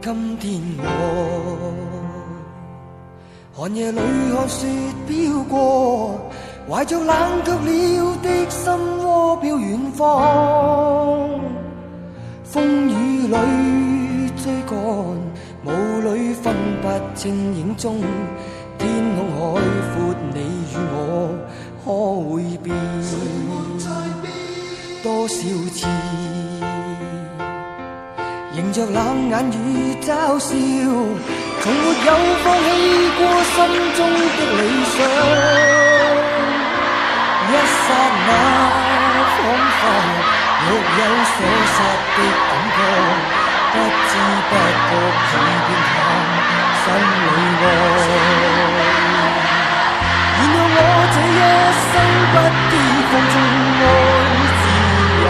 今天我寒夜裏看雪飄過，懷着冷卻了的心窩飄遠方。風雨裏追趕，霧裏分不清影蹤。天空海闊，你與我可會變？多少次迎着冷眼與嘲笑，從沒有放棄過心中的理想。一剎那彷彿若有所失的感覺，不知不覺已變淡心裏愛。原諒我這一生不羈放縱愛自由，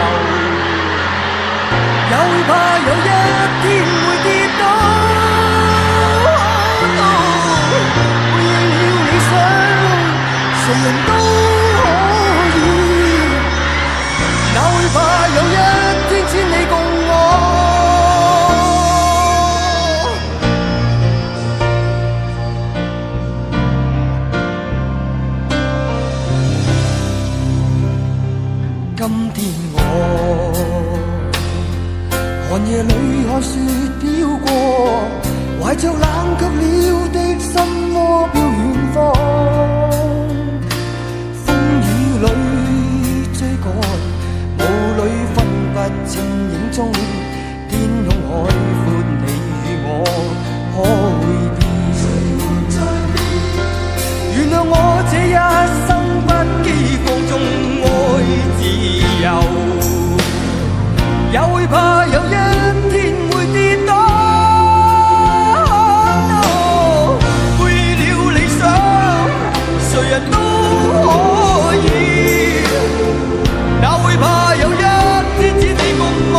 也會怕有一天會跌倒。背了理想，誰人都可以，哪會怕有一天只你共我。今天我寒夜裏看雪飄過，懷着冷卻了的心窩飄遠方。風雨裏追趕，霧裏分不清影蹤。天空海闊，你與我可會變？原諒我這一生不羈放縱愛自由，也會怕有一天會跌倒。背了理想，誰人都可以，哪會怕有一天只你共我。